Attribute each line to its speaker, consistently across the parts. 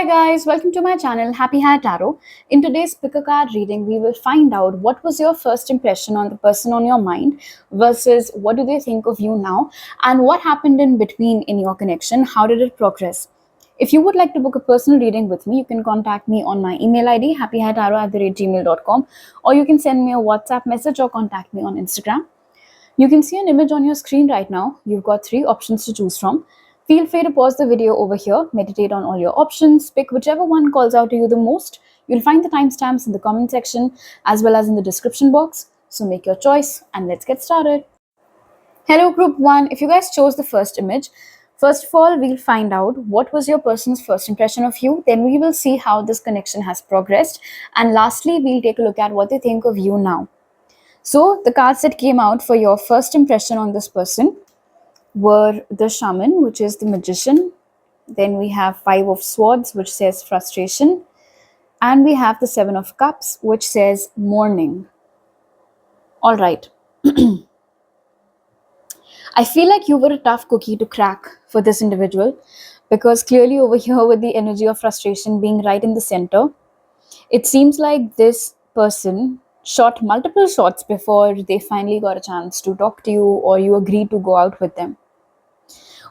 Speaker 1: guys, welcome to my channel Happy Hair Tarot. In today's pick a card reading, we will find out what was your first impression on the person on your mind versus what do they think of you now and what happened in between in your connection, how did it progress. If you would like to book a personal reading with me, you can contact me on my email ID happyhairtarot@gmail.com, or you can send me a WhatsApp message or contact me on Instagram. You can see an image on your screen right now. You've got 3 options to choose from. Feel free to pause the video over here, meditate on all your options, pick whichever one calls out to you the most. You'll find the timestamps in the comment section as well as in the description box. So make your choice and let's get started. Hello group 1, if you guys chose the first image, first of all, we'll find out what was your person's first impression of you. Then we will see how this connection has progressed. And lastly, we'll take a look at what they think of you now. So the cards that came out for your first impression on this person were the Shaman, which is the Magician. Then we have 5 of Swords, which says frustration. And we have the 7 of Cups, which says mourning. All right. I feel like you were a tough cookie to crack for this individual because clearly over here with the energy of frustration being right in the center, it seems like this person shot multiple shots before they finally got a chance to talk to you or you agreed to go out with them.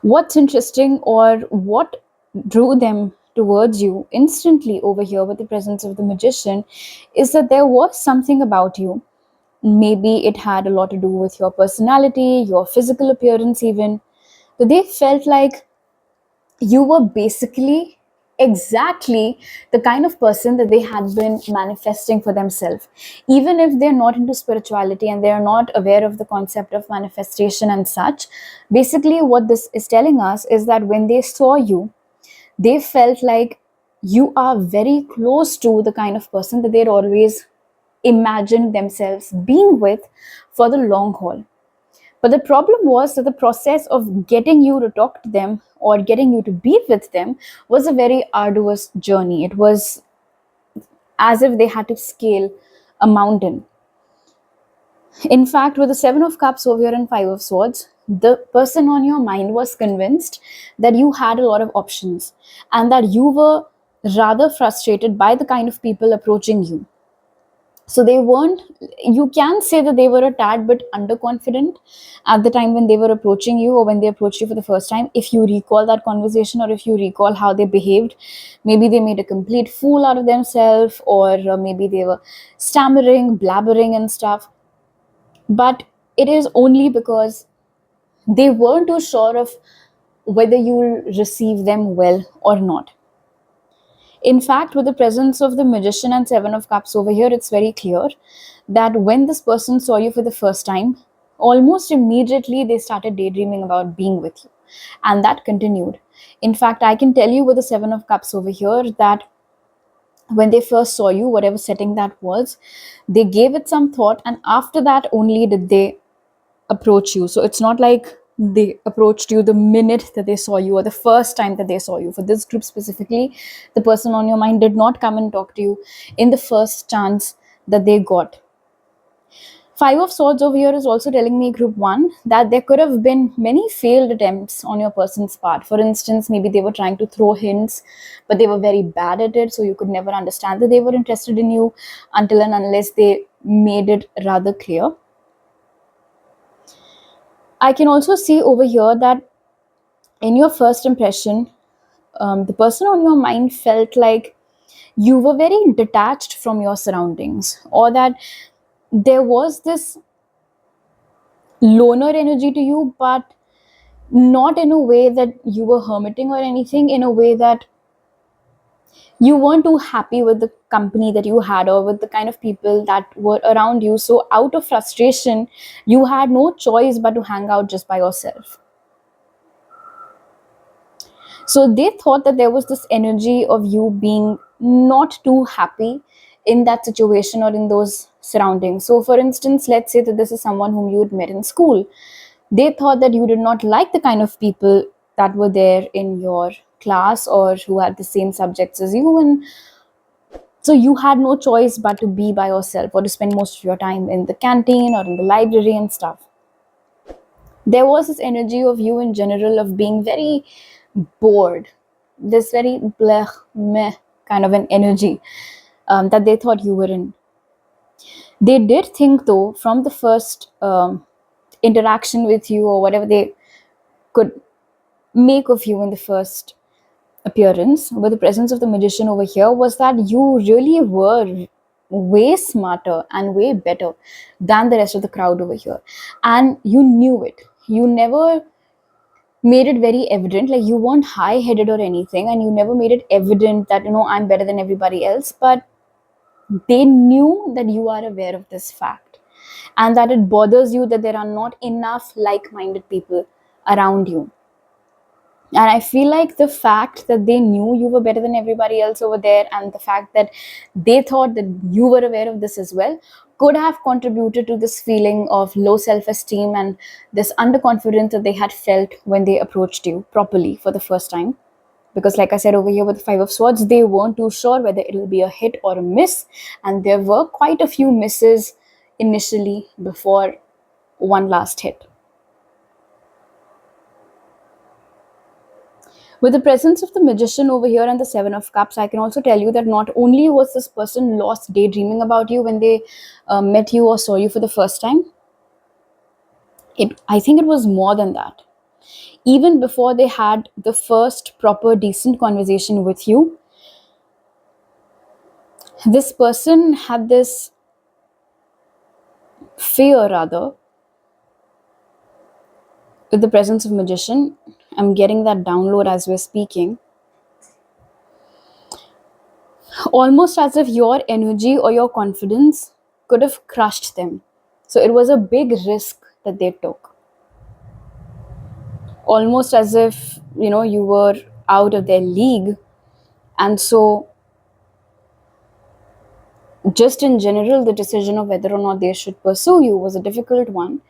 Speaker 1: What's interesting or what drew them towards you instantly over here with the presence of the Magician is that there was something about you. Maybe it had a lot to do with your personality, your physical appearance even. So they felt like you were basically exactly the kind of person that they had been manifesting for themselves. Even if they're not into spirituality and they're not aware of the concept of manifestation and such, basically what this is telling us is that when they saw you, they felt like you are very close to the kind of person that they'd always imagined themselves being with for the long haul. But the problem was that the process of getting you to talk to them or getting you to be with them was a very arduous journey. It was as if they had to scale a mountain. In fact, with the 7 of Cups over here and 5 of Swords, the person on your mind was convinced that you had a lot of options and that you were rather frustrated by the kind of people approaching you. So they weren't, you can say that they were a tad bit underconfident at the time when they were approaching you or when they approached you for the first time. If you recall that conversation or if you recall how they behaved, maybe they made a complete fool out of themselves or maybe they were stammering, blabbering and stuff. But it is only because they weren't too sure of whether you'll receive them well or not. In fact, with the presence of the Magician and 7 of Cups over here, it's very clear that when this person saw you for the first time, almost immediately they started daydreaming about being with you. And that continued. In fact, I can tell you with the 7 of Cups over here that when they first saw you, whatever setting that was, they gave it some thought and after that only did they approach you. So it's not like they approached you the minute that they saw you or the first time that they saw you. For this group specifically, the person on your mind did not come and talk to you in the first chance that they got. 5 of Swords over here is also telling me, group 1, that there could have been many failed attempts on your person's part. For instance, maybe they were trying to throw hints, but they were very bad at it, so you could never understand that they were interested in you until and unless they made it rather clear. I can also see over here that in your first impression, the person on your mind felt like you were very detached from your surroundings, or that there was this loner energy to you, but not in a way that you were hermiting or anything, in a way that you weren't too happy with the company that you had or with the kind of people that were around you. So out of frustration, you had no choice but to hang out just by yourself. So they thought that there was this energy of you being not too happy in that situation or in those surroundings. So for instance, let's say that this is someone whom you had met in school. They thought that you did not like the kind of people that were there in your class or who had the same subjects as you, and so you had no choice but to be by yourself or to spend most of your time in the canteen or in the library and stuff. There was this energy of you in general of being very bored this very bleh, meh kind of an energy that they thought you were in. They did think, though, from the first interaction with you, or whatever they could make of you in the first appearance, with the presence of the magician over here, was that you really were way smarter and way better than the rest of the crowd over here. And you knew it. You never made it very evident, like you weren't high headed or anything, and you never made it evident that, I'm better than everybody else. But they knew that you are aware of this fact, and that it bothers you that there are not enough like minded people around you. And I feel like the fact that they knew you were better than everybody else over there, and the fact that they thought that you were aware of this as well, could have contributed to this feeling of low self esteem and this underconfidence that they had felt when they approached you properly for the first time. Because, like I said over here with the Five of Swords, they weren't too sure whether it'll be a hit or a miss. And there were quite a few misses initially before one last hit. With the presence of the magician over here and the Seven of Cups, I can also tell you that not only was this person lost daydreaming about you when they met you or saw you for the first time, I think it was more than that. Even before they had the first proper decent conversation with you, this person had this fear, rather, with the presence of magician. I'm getting that download as we're speaking. Almost as if your energy or your confidence could have crushed them. So it was a big risk that they took. Almost as if, you were out of their league. And so, just in general, the decision of whether or not they should pursue you was a difficult one,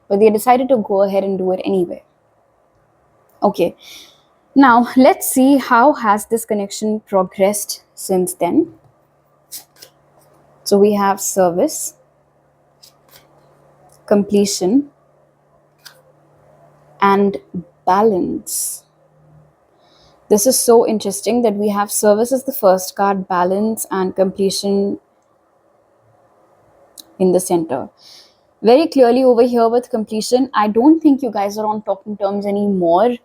Speaker 1: but they decided to go ahead and do it anyway. Okay. Now, let's see how has this connection progressed since then. So we have service, completion, and balance. This is so interesting that we have service as the first card, balance and completion in the center. Very clearly over here with completion, I don't think you guys are on talking terms anymore.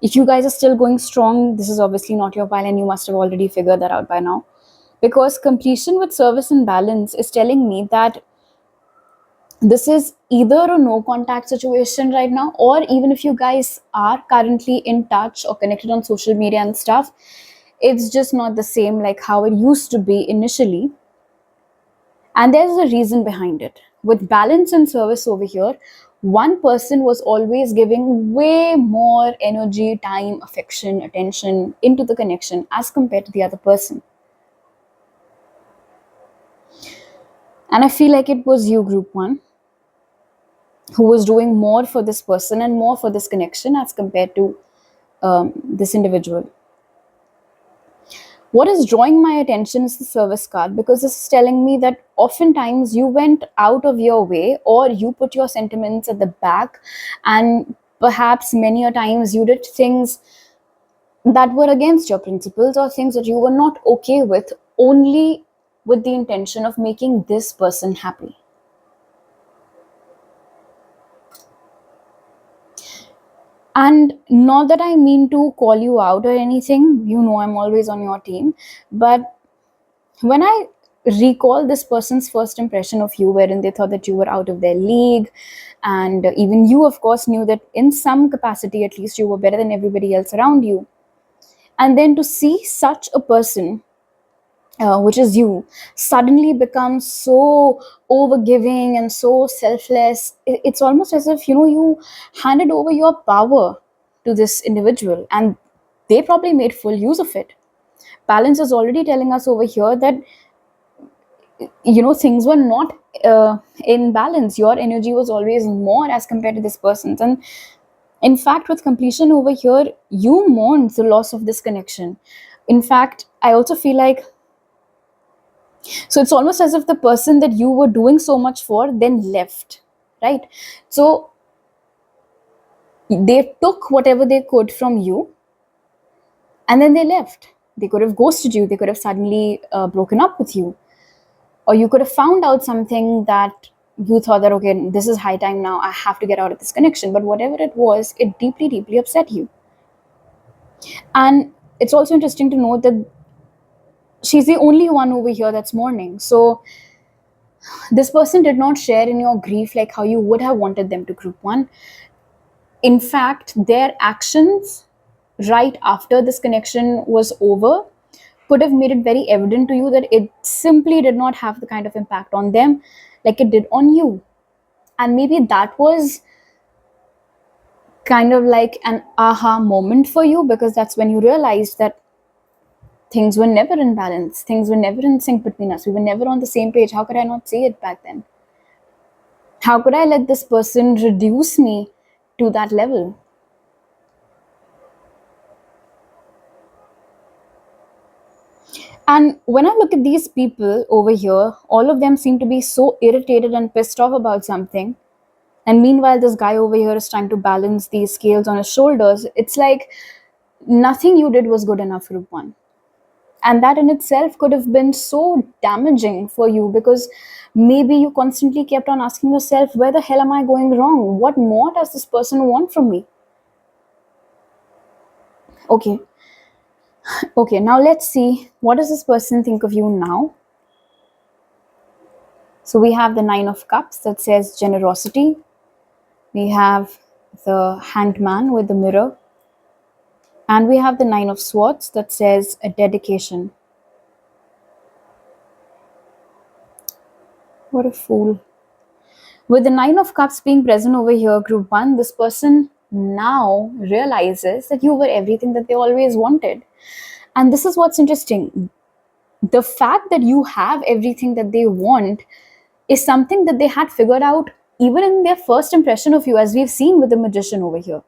Speaker 1: If you guys are still going strong, this is obviously not your pile, and you must have already figured that out by now. Because completion with service and balance is telling me that this is either a no contact situation right now, or even if you guys are currently in touch or connected on social media and stuff, it's just not the same like how it used to be initially. And there's a reason behind it. With balance and service over here, one person was always giving way more energy, time, affection, attention into the connection as compared to the other person. And I feel like it was you, group one, who was doing more for this person and more for this connection as compared to this individual. What is drawing my attention is the service card, because this is telling me that oftentimes you went out of your way, or you put your sentiments at the back, and perhaps many a times you did things that were against your principles, or things that you were not okay with, only with the intention of making this person happy. And not that I mean to call you out or anything, I'm always on your team. But when I recall this person's first impression of you, wherein they thought that you were out of their league, and even you, of course, knew that in some capacity, at least, you were better than everybody else around you. And then to see such a person, which is you, suddenly become so overgiving and so selfless. It's almost as if, you handed over your power to this individual, and they probably made full use of it. Balance is already telling us over here that, things were not in balance. Your energy was always more as compared to this person's. And in fact, with completion over here, you mourned the loss of this connection. In fact, I also feel like, so it's almost as if the person that you were doing so much for then left, right? So they took whatever they could from you, and then they left. They could have ghosted you, they could have suddenly broken up with you, or you could have found out something that you thought that, okay, this is high time now, I have to get out of this connection. But whatever it was, it deeply, deeply upset you. And it's also interesting to note that she's the only one over here that's mourning. So this person did not share in your grief like how you would have wanted them to, group one. In fact, their actions right after this connection was over could have made it very evident to you that it simply did not have the kind of impact on them like it did on you. And maybe that was kind of like an aha moment for you, because that's when you realized that things were never in balance, things were never in sync between us, we were never on the same page. How could I not see it back then? How could I let this person reduce me to that level? And when I look at these people over here, all of them seem to be so irritated and pissed off about something. And meanwhile, this guy over here is trying to balance these scales on his shoulders. It's like nothing you did was good enough, group one. And that in itself could have been so damaging for you, because maybe you constantly kept on asking yourself, where the hell am I going wrong? What more does this person want from me? Okay. Okay, now let's see, what does this person think of you now? So we have the Nine of Cups that says generosity. We have the Hanged Man with the mirror. And we have the Nine of Swords that says a dedication. What a fool. With the Nine of Cups being present over here, group one, this person now realizes that you were everything that they always wanted. And this is what's interesting. The fact that you have everything that they want is something that they had figured out even in their first impression of you, as we've seen with the Magician over here.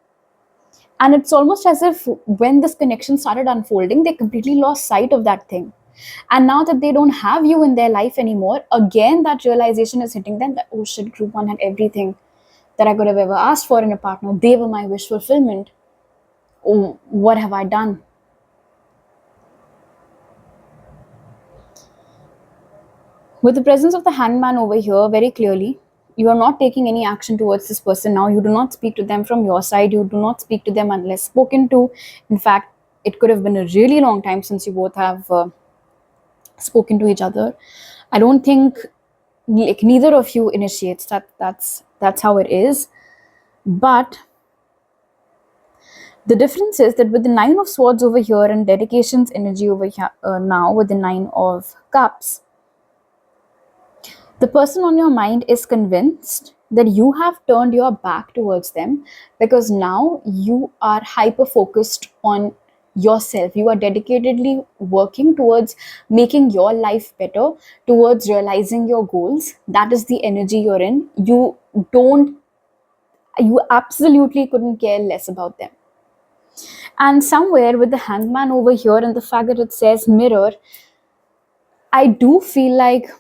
Speaker 1: And it's almost as if when this connection started unfolding, they completely lost sight of that thing. And now that they don't have you in their life anymore, again, that realization is hitting them that, oh shit, group one had everything that I could have ever asked for in a partner. They were my wish fulfillment. Oh, what have I done? With the presence of the hangman over here, very clearly, you are not taking any action towards this person now. You do not speak to them from your side. You do not speak to them unless spoken to. In fact, it could have been a really long time since you both have spoken to each other. I don't think like neither of you initiates that. That's how it is. But the difference is that with the Nine of Swords over here and dedication's energy over here now with the Nine of Cups, the person on your mind is convinced that you have turned your back towards them, because now you are hyper focused on yourself. You are dedicatedly working towards making your life better, towards realizing your goals. That is the energy you're in. You absolutely couldn't care less about them. And somewhere with the hangman over here and the fact that it says mirror, I do feel like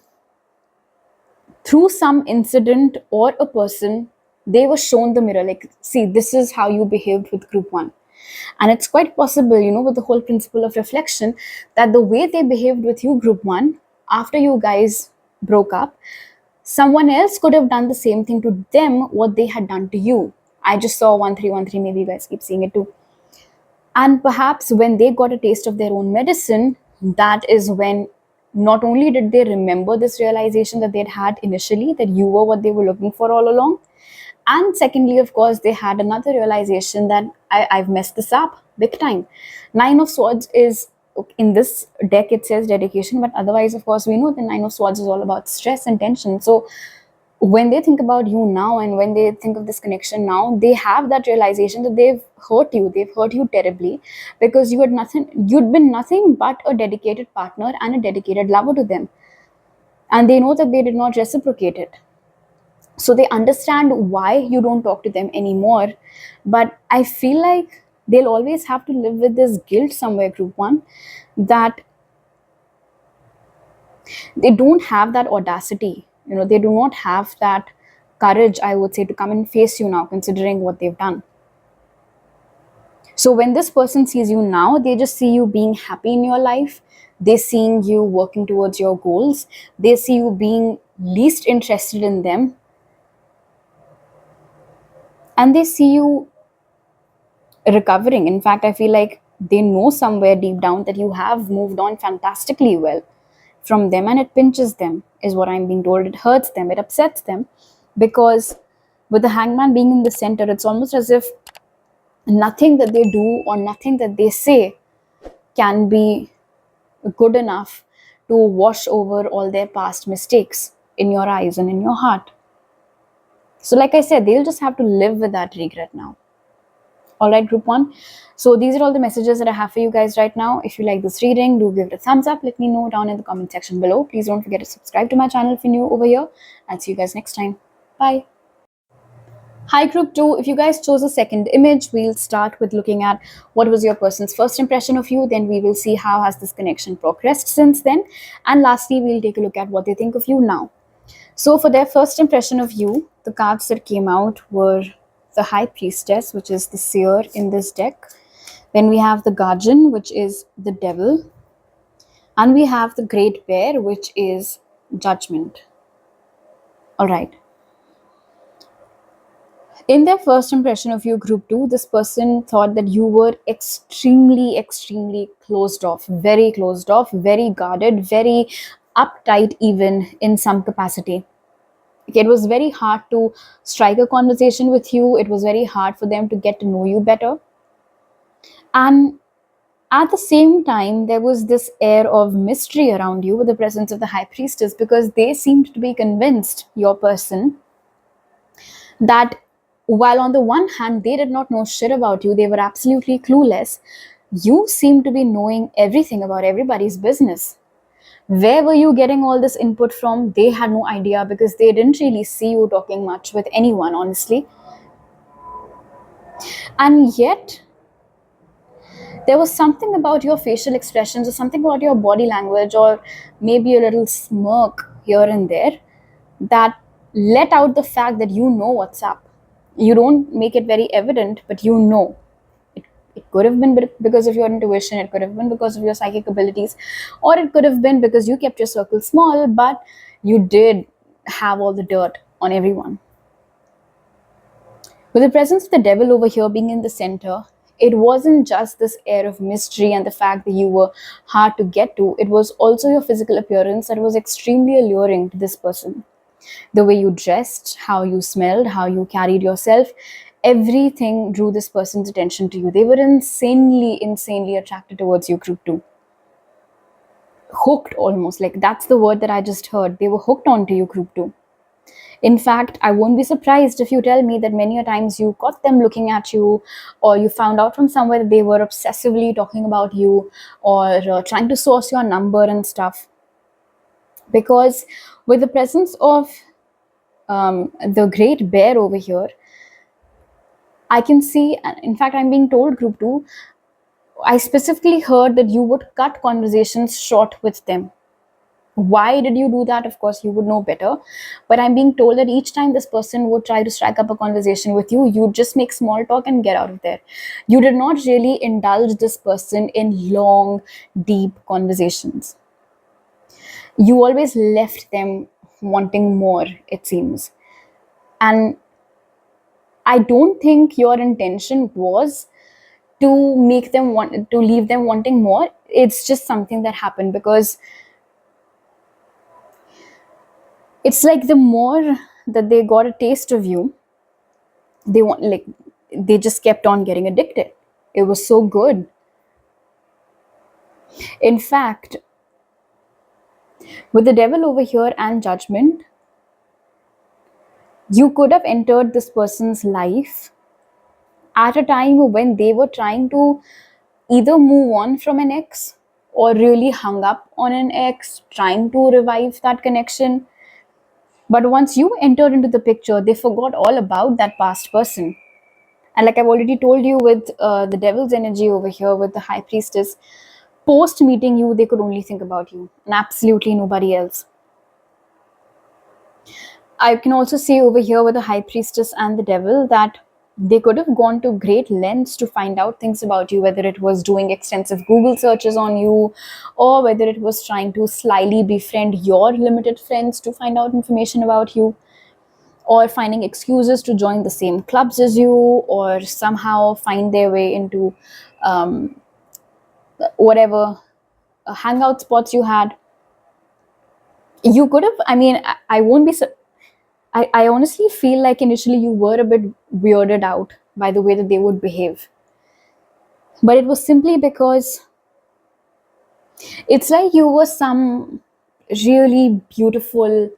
Speaker 1: through some incident or a person, they were shown the mirror, like, see, this is how you behaved with group one. And it's quite possible, with the whole principle of reflection, that the way they behaved with you, group one, after you guys broke up, someone else could have done the same thing to them, what they had done to you. I just saw 1313, maybe you guys keep seeing it too. And perhaps when they got a taste of their own medicine, that is when not only did they remember this realization that they'd had initially, that you were what they were looking for all along, and secondly, of course, they had another realization that I've messed this up big time. Nine of Swords is, in this deck, it says dedication, but otherwise, of course, we know the Nine of Swords is all about stress and tension. So when they think about you now and when they think of this connection now, they have that realization that they've hurt you terribly, because you'd been nothing but a dedicated partner and a dedicated lover to them, and they know that they did not reciprocate it. So they understand why you don't talk to them anymore. But I feel like they'll always have to live with this guilt somewhere, group one, that they don't have that audacity. They do not have that courage, I would say, to come and face you now, considering what they've done. So when this person sees you now, they just see you being happy in your life. They seeing you working towards your goals. They see you being least interested in them. And they see you recovering. In fact, I feel like they know somewhere deep down that you have moved on fantastically well from them, and it pinches them, is what I'm being told. It hurts them, it upsets them, because with the hangman being in the center, it's almost as if nothing that they do or nothing that they say can be good enough to wash over all their past mistakes in your eyes and in your heart. So, like I said, they'll just have to live with that regret now. All right, group one. So these are all the messages that I have for you guys right now. If you like this reading, do give it a thumbs up. Let me know down in the comment section below. Please don't forget to subscribe to my channel if you're new over here. I'll see you guys next time. Bye. Hi group 2, if you guys chose a second image, we'll start with looking at what was your person's first impression of you. Then we will see how has this connection progressed since then. And lastly, we'll take a look at what they think of you now. So for their first impression of you, the cards that came out were the High Priestess, which is the seer in this deck. Then we have the Guardian, which is the Devil. And we have the Great Bear, which is Judgment. All right. In their first impression of you, group 2, this person thought that you were extremely closed off, very guarded, very uptight, even in some capacity. It was very hard to strike a conversation with you. It was very hard for them to get to know you better. And at the same time, there was this air of mystery around you with the presence of the High Priestess, because they seemed to be convinced, your person, that while on the one hand they did not know shit about you, they were absolutely clueless, you seemed to be knowing everything about everybody's business. Where were you getting all this input from? They had no idea, because they didn't really see you talking much with anyone, honestly. And yet, there was something about your facial expressions, or something about your body language, or maybe a little smirk here and there, that let out the fact that you know what's up. You don't make it very evident, but you know. It could have been because of your intuition, it could have been because of your psychic abilities, or it could have been because you kept your circle small, but you did have all the dirt on everyone. With the presence of the Devil over here being in the center, it wasn't just this air of mystery and the fact that you were hard to get to, it was also your physical appearance that was extremely alluring to this person. The way you dressed, how you smelled, how you carried yourself, everything drew this person's attention to you. They were insanely attracted towards you, group 2. Hooked almost, like that's the word that I just heard. They were hooked onto you, group 2. In fact, I won't be surprised if you tell me that many a times you caught them looking at you, or you found out from somewhere that they were obsessively talking about you, or trying to source your number and stuff. Because with the presence of the Great Bear over here, I can see, in fact, I'm being told, group 2, I specifically heard that you would cut conversations short with them. Why did you do that? Of course, you would know better. But I'm being told that each time this person would try to strike up a conversation with you, you'd just make small talk and get out of there. You did not really indulge this person in long, deep conversations. You always left them wanting more, it seems. And I don't think your intention was to make them want to leave them wanting more. It's just something that happened, because it's like the more that they got a taste of you, they just kept on getting addicted. It was so good. In fact, with the Devil over here and Judgment, you could have entered this person's life at a time when they were trying to either move on from an ex, or really hung up on an ex, trying to revive that connection. But once you entered into the picture, they forgot all about that past person. And like I've already told you, with the Devil's energy over here, with the High Priestess, post meeting you, they could only think about you and absolutely nobody else. I can also say over here with the High Priestess and the Devil that They could have gone to great lengths to find out things about you, whether it was doing extensive Google searches on you, or whether it was trying to slyly befriend your limited friends to find out information about you, or finding excuses to join the same clubs as you, or somehow find their way into um, whatever hangout spots you had. You could have, I mean, I won't be, I honestly feel like initially you were a bit weirded out by the way that they would behave. But it was simply because it's like you were some really beautiful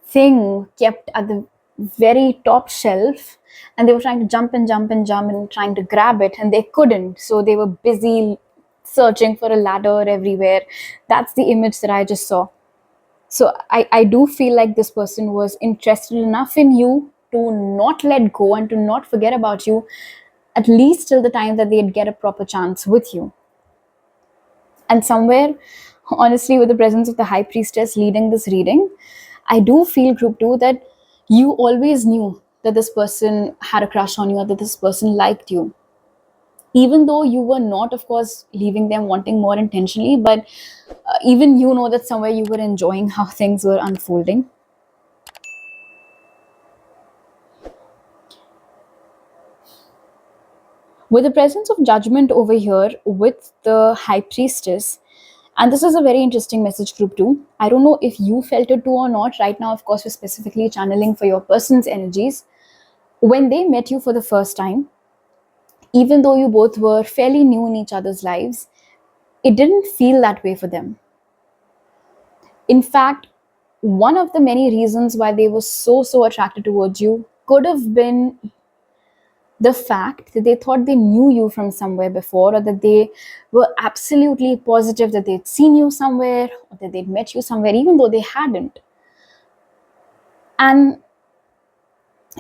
Speaker 1: thing kept at the very top shelf, and they were trying to jump and jump and jump and trying to grab it, and they couldn't. So they were busy searching for a ladder everywhere. That's the image that I just saw. So I do feel like this person was interested enough in you to not let go and to not forget about you, at least till the time that they'd get a proper chance with you. And somewhere, honestly, with the presence of the high priestess leading this reading, I do feel, group two, that you always knew that this person had a crush on you or that this person liked you. Even though you were not, of course, leaving them wanting more intentionally, but even you know that somewhere you were enjoying how things were unfolding. With the presence of judgment over here with the high priestess, and this is a very interesting message, group two. I don't know if you felt it too or not. Right now, of course, we're specifically channeling for your person's energies. When they met you for the first time, even though you both were fairly new in each other's lives, it didn't feel that way for them. In fact, one of the many reasons why they were so attracted towards you could have been the fact that they thought they knew you from somewhere before, or that they were absolutely positive that they'd seen you somewhere, or that they'd met you somewhere, even though they hadn't. And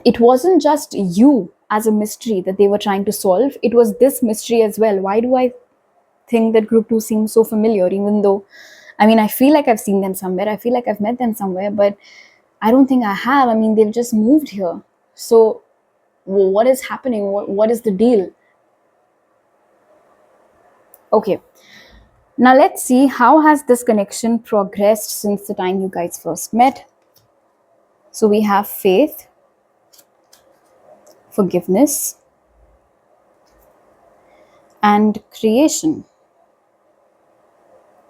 Speaker 1: it wasn't just you as a mystery that they were trying to solve, it was this mystery as well. Why do I think that group 2 seems so familiar, even though, I mean, I feel like I've seen them somewhere, I feel like I've met them somewhere, but I don't think I have. I mean, they've just moved here. So what is happening? What is the deal? Okay, now let's see, how has this connection progressed since the time you guys first met? So we have faith, forgiveness, and creation.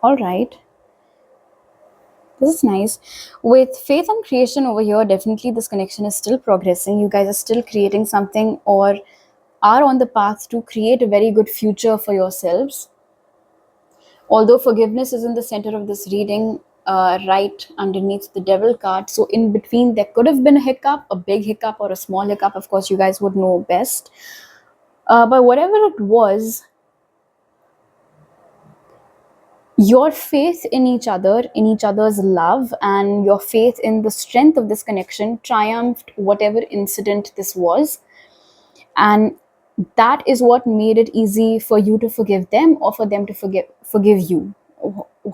Speaker 1: All right. This is nice. With faith and creation over here, definitely this connection is still progressing. You guys are still creating something, or are on the path to create a very good future for yourselves. Although forgiveness is in the center of this reading, right underneath the devil card. So in between, there could have been a hiccup, a big hiccup or a small hiccup. Of course, you guys would know best. But whatever it was, your faith in each other, in each other's love, and your faith in the strength of this connection triumphed whatever incident this was. And that is what made it easy for you to forgive them, or for them to forgive you,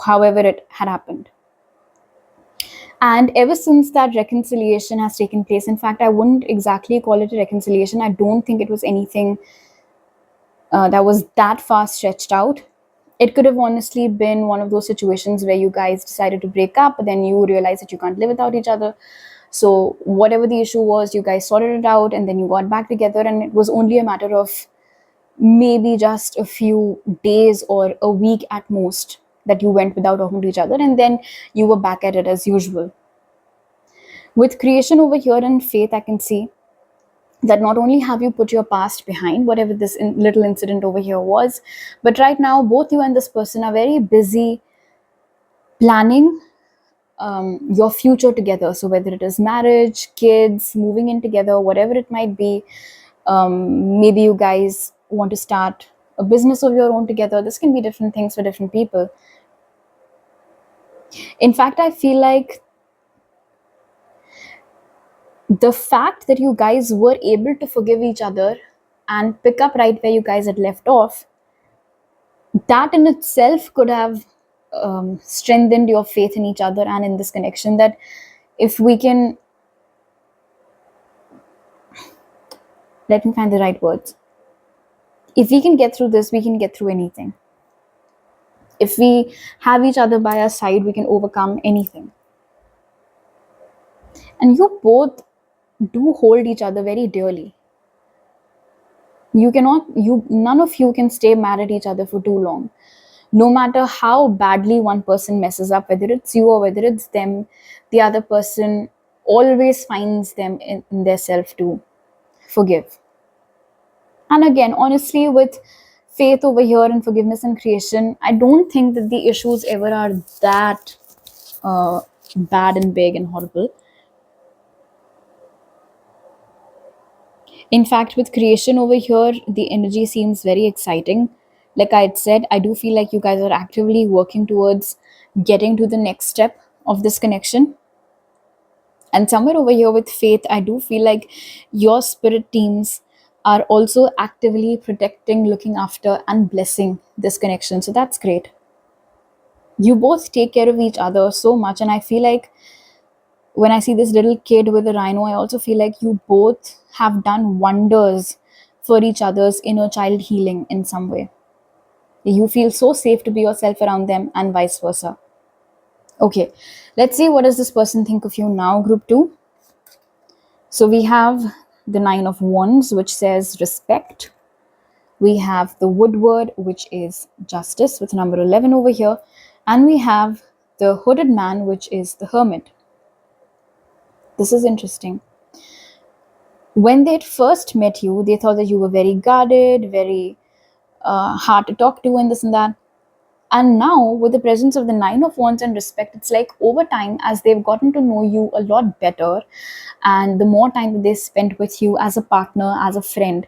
Speaker 1: however it had happened. And ever since that reconciliation has taken place, in fact, I wouldn't exactly call it a reconciliation. I don't think it was anything that was that far stretched out. It could have honestly been one of those situations where you guys decided to break up, but then you realize that you can't live without each other. So whatever the issue was, you guys sorted it out, and then you got back together, and it was only a matter of maybe just a few days or a week at most that you went without talking to each other, and then you were back at it as usual. With creation over here and faith, I can see that not only have you put your past behind, whatever this little incident over here was, but right now both you and this person are very busy planning your future together. So whether it is marriage, kids, moving in together, whatever it might be, maybe you guys want to start a business of your own together. This can be different things for different people. In fact, I feel like the fact that you guys were able to forgive each other and pick up right where you guys had left off, that in itself could have strengthened your faith in each other and in this connection. That if we can Let me find the right words. If we can get through this, we can get through anything. If we have each other by our side, we can overcome anything. And you both do hold each other very dearly. None of you can stay mad at each other for too long. No matter how badly one person messes up, whether it's you or whether it's them, the other person always finds them in their self to forgive. And again, honestly, with faith over here and forgiveness and creation, I don't think that the issues ever are that uh, bad and big and horrible. In fact, with creation over here, the energy seems very exciting. Like I had said, I do feel like you guys are actively working towards getting to the next step of this connection. And somewhere over here with faith, I do feel like your spirit teams are also actively protecting, looking after, and blessing this connection. So that's great. You both take care of each other so much. And I feel like when I see this little kid with a rhino, I also feel like you both have done wonders for each other's inner child healing in some way. You feel so safe to be yourself around them, and vice versa. Okay, let's see what does this person think of you now, group 2. So we have the Nine of Wands, which says respect. We have the Woodward, which is justice, with number 11 over here. And we have the Hooded Man, which is the Hermit. This is interesting. When they first met you, they thought that you were very guarded, very hard to talk to, and this and that. And now, with the presence of the Nine of Wands and respect, it's like over time, as they've gotten to know you a lot better, and the more time that they spent with you as a partner, as a friend,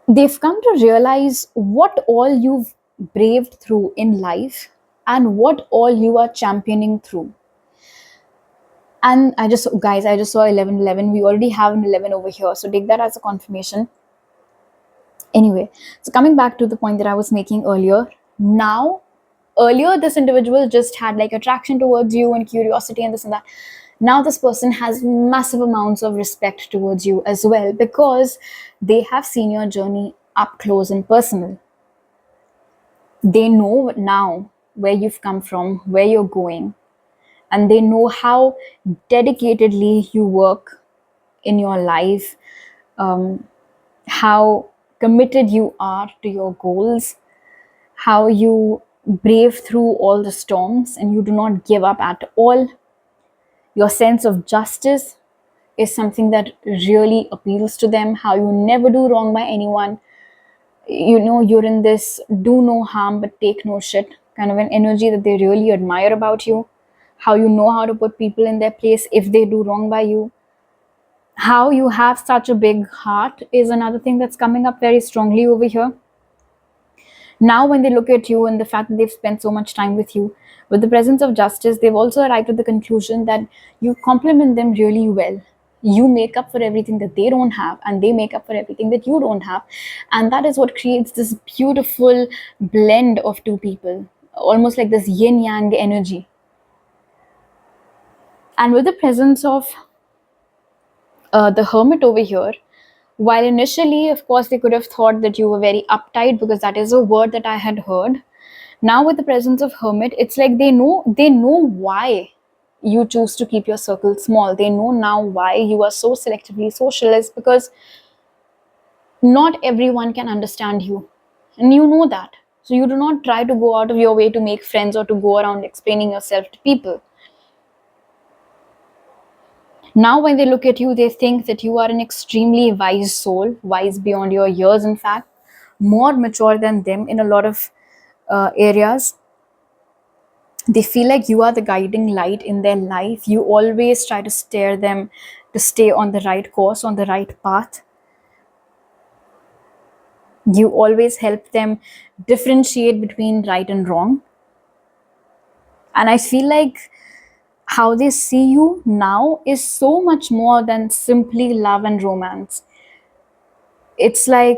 Speaker 1: they've come to realize what all you've braved through in life and what all you are championing through. And I just saw 1111. We already have an 11 over here. So take that as a confirmation. Anyway, so coming back to the point that I was making earlier, now, earlier, this individual just had like attraction towards you and curiosity and this and that. Now, this person has massive amounts of respect towards you as well, because they have seen your journey up close and personal. They know now where you've come from, where you're going, and they know how dedicatedly you work in your life, how committed you are to your goals, how you brave through all the storms and you do not give up at all. Your sense of justice is something that really appeals to them, how you never do wrong by anyone. You know, you're in this do no harm but take no shit kind of an energy that they really admire about you. How you know how to put people in their place if they do wrong by you. How you have such a big heart is another thing that's coming up very strongly over here. Now, when they look at you and the fact that they've spent so much time with you, with the presence of justice, they've also arrived at the conclusion that you complement them really well. You make up for everything that they don't have, and they make up for everything that you don't have. And that is what creates this beautiful blend of two people, almost like this yin yang energy. And with the presence of the Hermit over here, while initially, of course, they could have thought that you were very uptight, because that is a word that I had heard. Now, with the presence of Hermit, it's like they know why you choose to keep your circle small. They know now why you are so selectively social, is because not everyone can understand you, and you know that. So you do not try to go out of your way to make friends or to go around explaining yourself to people. Now, when they look at you, they think that you are an extremely wise soul, wise beyond your years, in fact, more mature than them in a lot of areas. They feel like you are the guiding light in their life. You always try to steer them to stay on the right course, on the right path. You always help them differentiate between right and wrong. And I feel like how they see you now is so much more than simply love and romance. It's like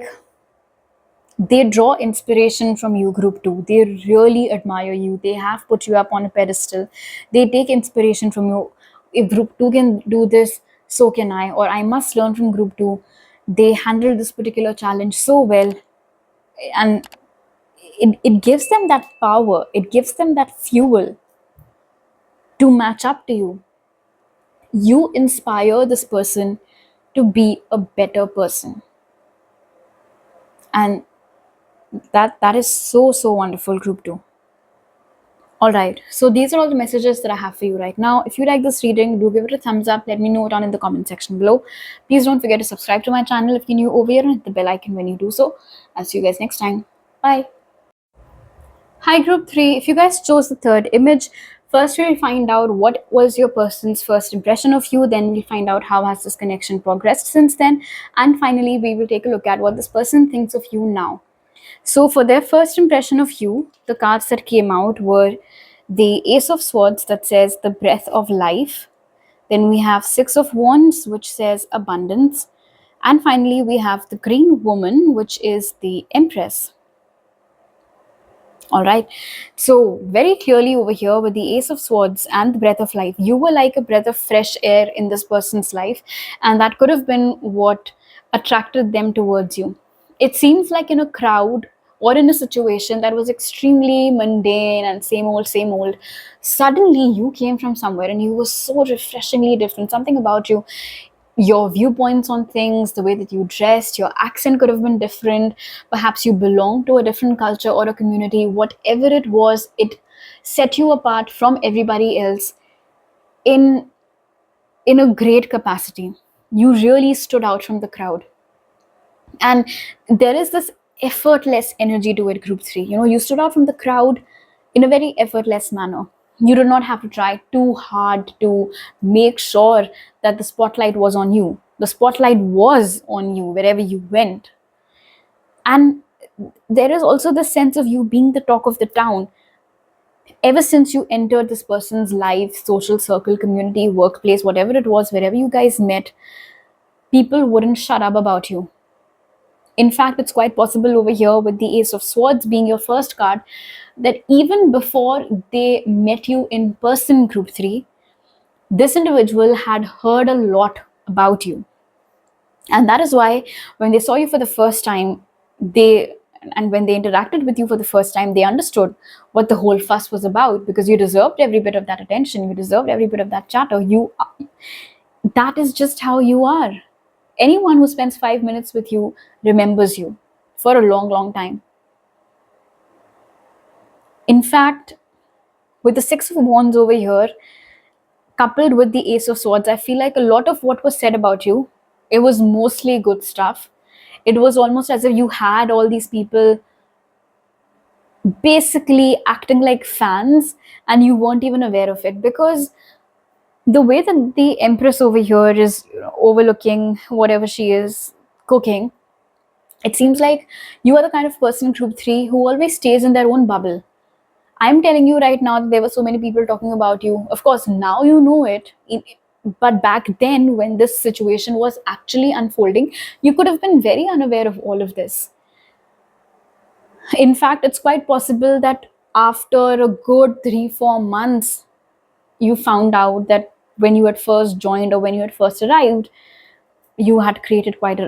Speaker 1: they draw inspiration from you, group 2. They really admire you. They have put you up on a pedestal. They take inspiration from you. If group 2 can do this, so can I, or I must learn from group 2. They handle this particular challenge so well, and it gives them that power, it gives them that fuel to match up to you. You inspire this person to be a better person, and that is so so wonderful, group 2. All right, so these are all the messages that I have for you right now. If you like this reading, do give it a thumbs up. Let me know down in the comment section below. Please don't forget to subscribe to my channel if you're new over here, and hit the bell icon when you do so. I'll see you guys next time. Bye. Hi, group 3. If you guys chose the third image, first we'll find out what was your person's first impression of you. Then we'll find out how has this connection progressed since then. And finally, we will take a look at what this person thinks of you now. So for their first impression of you, the cards that came out were the Ace of Swords, that says the breath of life. Then we have Six of Wands, which says abundance. And finally, we have the Green Woman, which is the Empress. All right, so very clearly over here with the Ace of Swords and the breath of life, you were like a breath of fresh air in this person's life, and that could have been what attracted them towards you. It seems like in a crowd or in a situation that was extremely mundane and same old, suddenly you came from somewhere and you were so refreshingly different. Something about you, your viewpoints on things, the way that you dressed, your accent could have been different. Perhaps you belong to a different culture or a community. Whatever it was, it set you apart from everybody else in a great capacity. You really stood out from the crowd. And there is this effortless energy to it, group 3. You stood out from the crowd in a very effortless manner. You did not have to try too hard to make sure that the spotlight was on you. The spotlight was on you wherever you went. And there is also the sense of you being the talk of the town. Ever since you entered this person's life, social circle, community, workplace, whatever it was, wherever you guys met, people wouldn't shut up about you. In fact, it's quite possible over here with the Ace of Swords being your first card that even before they met you in person, group 3, this individual had heard a lot about you. And that is why when they saw you for the first time, when they interacted with you for the first time, they understood what the whole fuss was about, because you deserved every bit of that attention, you deserved every bit of that chatter. That is just how you are. Anyone who spends 5 minutes with you remembers you for a long, long time. In fact, with the Six of Wands over here, coupled with the Ace of Swords, I feel like a lot of what was said about you, it was mostly good stuff. It was almost as if you had all these people basically acting like fans and you weren't even aware of it, because the way that the Empress over here is overlooking whatever she is cooking, it seems like you are the kind of person, group 3, who always stays in their own bubble. I'm telling you right now that there were so many people talking about you. Of course, now you know it. But back then, when this situation was actually unfolding, you could have been very unaware of all of this. In fact, it's quite possible that after a good 3-4 months, you found out that when you had first joined or when you had first arrived, you had created quite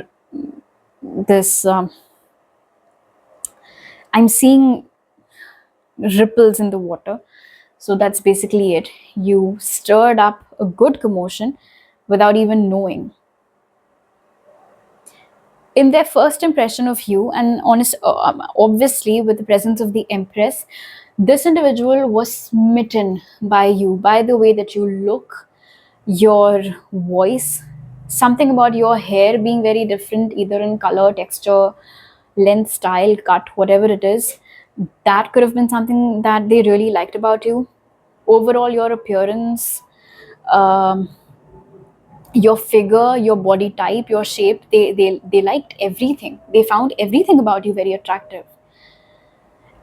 Speaker 1: this. I'm seeing ripples in the water. So that's basically it. You stirred up a good commotion without even knowing. In their first impression of you, and obviously with the presence of the Empress, this individual was smitten by you, by the way that you look, your voice, something about your hair being very different, either in color, texture, length, style, cut, whatever it is. That could have been something that they really liked about you. Overall, your appearance, um, your figure, your body type, your shape, they liked everything. They found everything about you very attractive.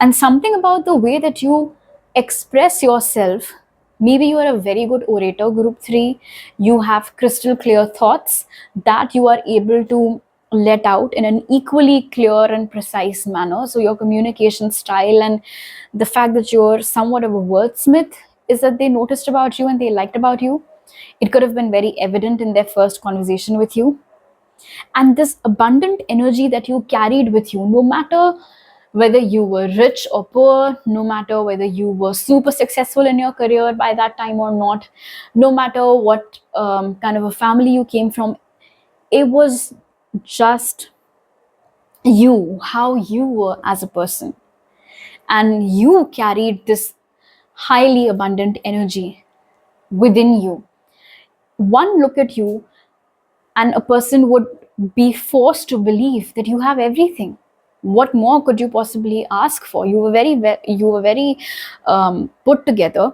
Speaker 1: And something about the way that you express yourself, maybe you are a very good orator, group 3, you have crystal clear thoughts that you are able to let out in an equally clear and precise manner. So your communication style and the fact that you're somewhat of a wordsmith is that they noticed about you and they liked about you. It could have been very evident in their first conversation with you. And this abundant energy that you carried with you, no matter whether you were rich or poor, no matter whether you were super successful in your career by that time or not, no matter what kind of a family you came from, it was just you, how you were as a person. And you carried this highly abundant energy within you. One look at you, and a person would be forced to believe that you have everything. What more could you possibly ask for? You were very put together.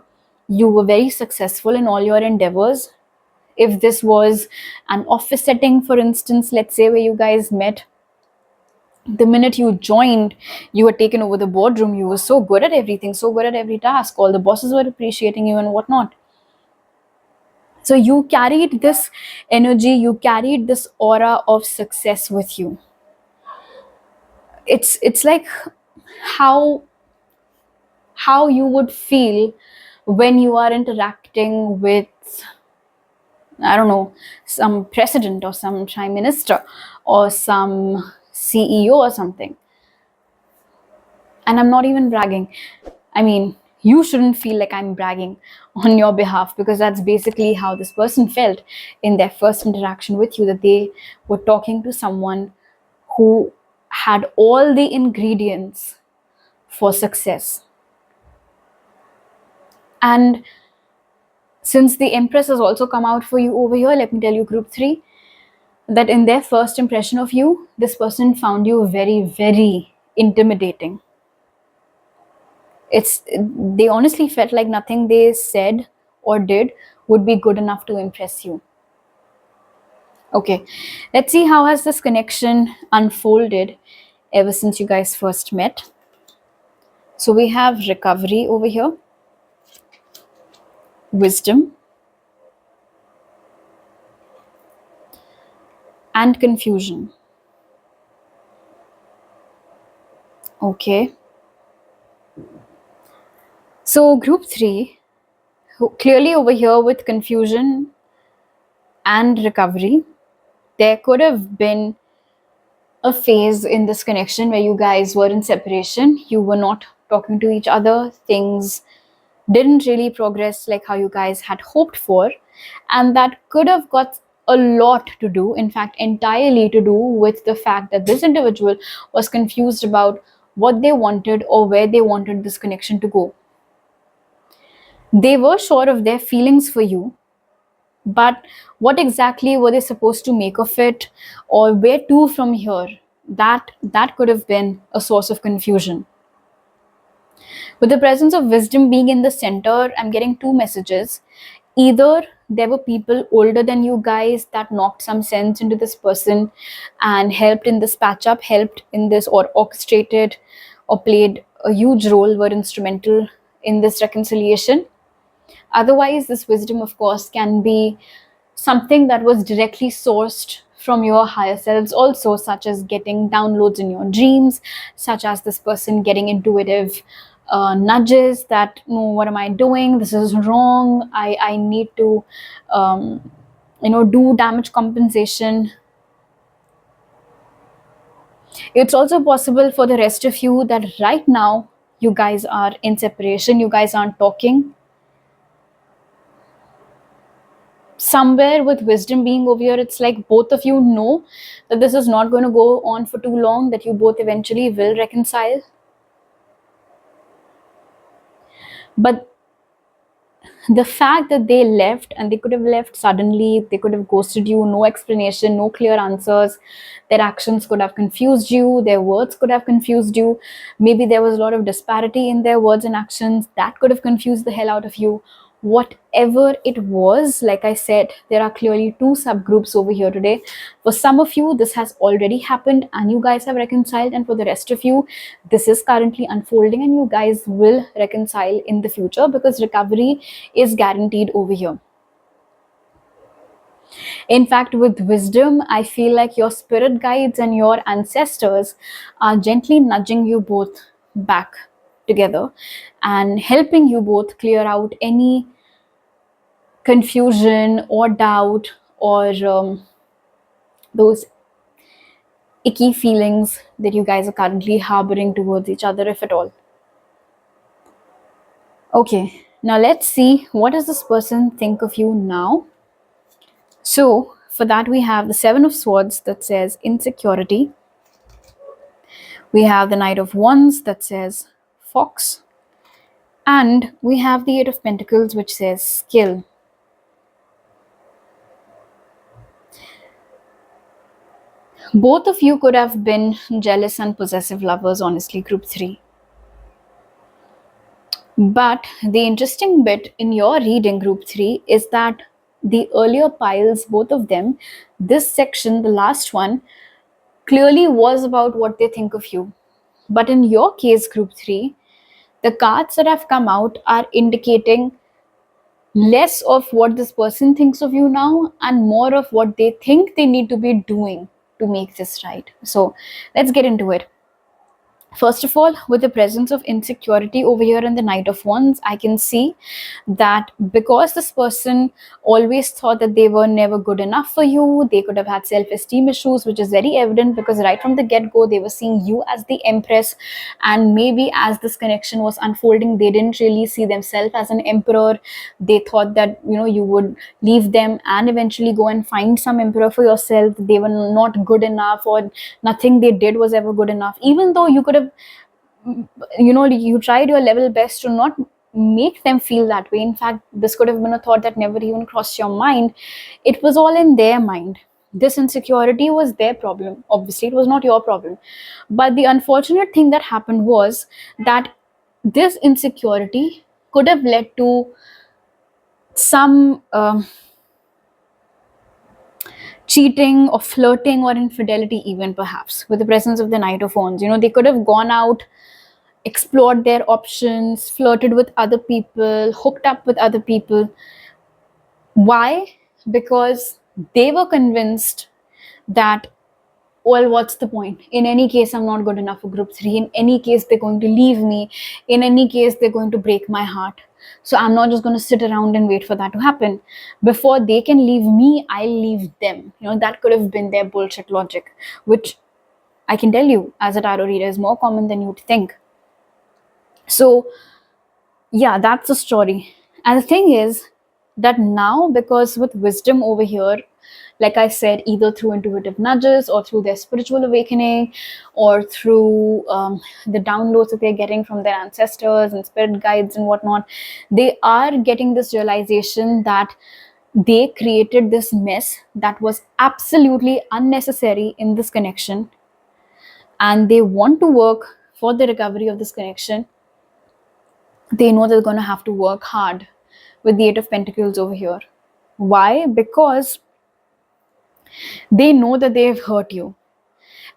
Speaker 1: You were very successful in all your endeavors. If this was an office setting, for instance, let's say, where you guys met, the minute you joined, you were taken over the boardroom. You were so good at everything, so good at every task. All the bosses were appreciating you and whatnot. So you carried this energy, you carried this aura of success with you. It's like how you would feel when you are interacting with, I don't know, some president or some prime minister or some CEO or something. And I'm not even bragging. I mean, you shouldn't feel like I'm bragging on your behalf, because that's basically how this person felt in their first interaction with you, that they were talking to someone who had all the ingredients for success. And since the Empress has also come out for you over here, let me tell you, group 3, that in their first impression of you, this person found you very, very intimidating. They honestly felt like nothing they said or did would be good enough to impress you. Okay, let's see how has this connection unfolded ever since you guys first met. So we have recovery over here, wisdom, and confusion. Okay, so group 3, clearly over here with confusion and recovery, there could have been a phase in this connection where you guys were in separation. You were not talking to each other. Things didn't really progress like how you guys had hoped for. And that could have got a lot to do, in fact, entirely to do with the fact that this individual was confused about what they wanted or where they wanted this connection to go. They were sure of their feelings for you, but what exactly were they supposed to make of it, or where to from here? That could have been a source of confusion. With the presence of wisdom being in the center, I'm getting two messages. Either there were people older than you guys that knocked some sense into this person and helped in this patch up, helped in this, or orchestrated or played a huge role, were instrumental in this reconciliation. Otherwise, this wisdom, of course, can be something that was directly sourced from your higher selves also, such as getting downloads in your dreams, such as this person getting intuitive nudges that, no, what am I doing, this is wrong, I need to do damage compensation. It's also possible for the rest of you that right now you guys are in separation, you guys aren't talking. Somewhere with wisdom being over here, it's like both of you know that this is not going to go on for too long, that you both eventually will reconcile. But the fact that they left, and they could have left suddenly, they could have ghosted you, no explanation, no clear answers, their actions could have confused you, their words could have confused you, maybe there was a lot of disparity in their words and actions that could have confused the hell out of you. Whatever it was, like I said, there are clearly two subgroups over here today. For some of you, this has already happened and you guys have reconciled, and for the rest of you, this is currently unfolding and you guys will reconcile in the future, because recovery is guaranteed over here. In fact, with wisdom, I feel like your spirit guides and your ancestors are gently nudging you both back together and helping you both clear out any confusion or doubt or those icky feelings that you guys are currently harboring towards each other, if at all. Okay, now let's see, what does this person think of you now? So for that, we have the Seven of Swords that says insecurity. We have the Knight of Wands that says fox. And we have the Eight of Pentacles, which says skill. Both of you could have been jealous and possessive lovers, honestly, group 3. But the interesting bit in your reading, group 3, is that the earlier piles, both of them, this section, the last one, clearly was about what they think of you. But in your case, group 3, the cards that have come out are indicating less of what this person thinks of you now and more of what they think they need to be doing to make this right. So let's get into it. First of all, with the presence of insecurity over here in the Knight of Wands, I can see that because this person always thought that they were never good enough for you, they could have had self-esteem issues, which is very evident because right from the get-go, they were seeing you as the Empress, and maybe as this connection was unfolding, they didn't really see themselves as an emperor. They thought that, you know, you would leave them and eventually go and find some emperor for yourself. They were not good enough, or nothing they did was ever good enough, even though you could have, you know, you tried your level best to not make them feel that way. In fact, this could have been a thought that never even crossed your mind. It was all in their mind. This insecurity was their problem. Obviously, it was not your problem. But the unfortunate thing that happened was that this insecurity could have led to some cheating or flirting or infidelity, even perhaps, with the presence of the Knight of Wands. You know, they could have gone out, explored their options, flirted with other people, hooked up with other people. Why? Because they were convinced that, well, what's the point? In any case, I'm not good enough for group 3. In any case, they're going to leave me. In any case, they're going to break my heart. So I'm not just going to sit around and wait for that to happen. Before they can leave me, I'll leave them. You know, that could have been their bullshit logic, which I can tell you, as a tarot reader, is more common than you'd think. So yeah, that's the story. And the thing is that now, because with wisdom over here, like I said, either through intuitive nudges or through their spiritual awakening or through the downloads that they're getting from their ancestors and spirit guides and whatnot, they are getting this realization that they created this mess that was absolutely unnecessary in this connection, and they want to work for the recovery of this connection. They know they're going to have to work hard with the Eight of Pentacles over here. Why? Because they know that they've hurt you,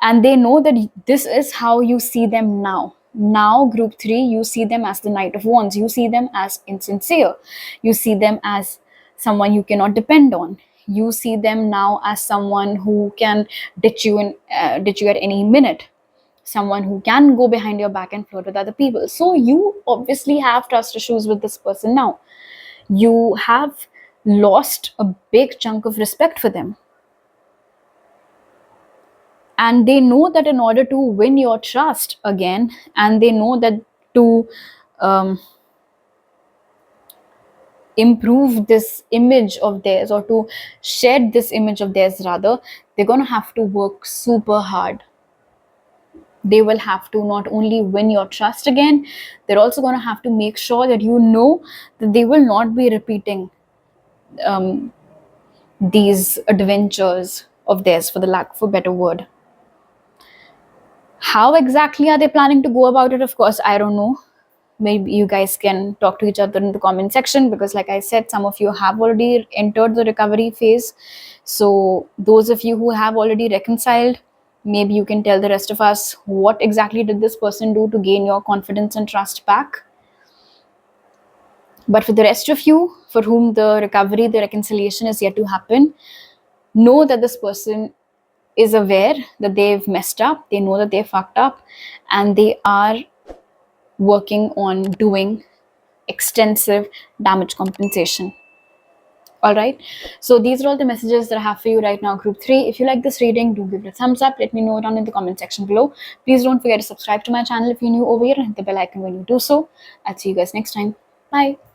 Speaker 1: and they know that this is how you see them now. Now, group 3, you see them as the Knight of Wands. You see them as insincere. You see them as someone you cannot depend on. You see them now as someone who can ditch you at any minute. Someone who can go behind your back and flirt with other people. So you obviously have trust issues with this person now. You have lost a big chunk of respect for them. And they know that in order to win your trust again, and they know that to improve this image of theirs, or to shed this image of theirs rather, they're going to have to work super hard. They will have to not only win your trust again, they're also going to have to make sure that you know that they will not be repeating these adventures of theirs, for the lack of a better word. How exactly are they planning to go about it? Of course, I don't know. Maybe you guys can talk to each other in the comment section, because like I said, some of you have already entered the recovery phase. So those of you who have already reconciled, maybe you can tell the rest of us, what exactly did this person do to gain your confidence and trust back? But for the rest of you, for whom the recovery, the reconciliation is yet to happen, know that this person is aware that they've messed up, they know that they fucked up, and they are working on doing extensive damage compensation. All right. So these are all the messages that I have for you right now, group 3. If you like this reading, do give it a thumbs up. Let me know down in the comment section below. Please don't forget to subscribe to my channel if you're new over here and hit the bell icon when you do so. I'll see you guys next time. Bye.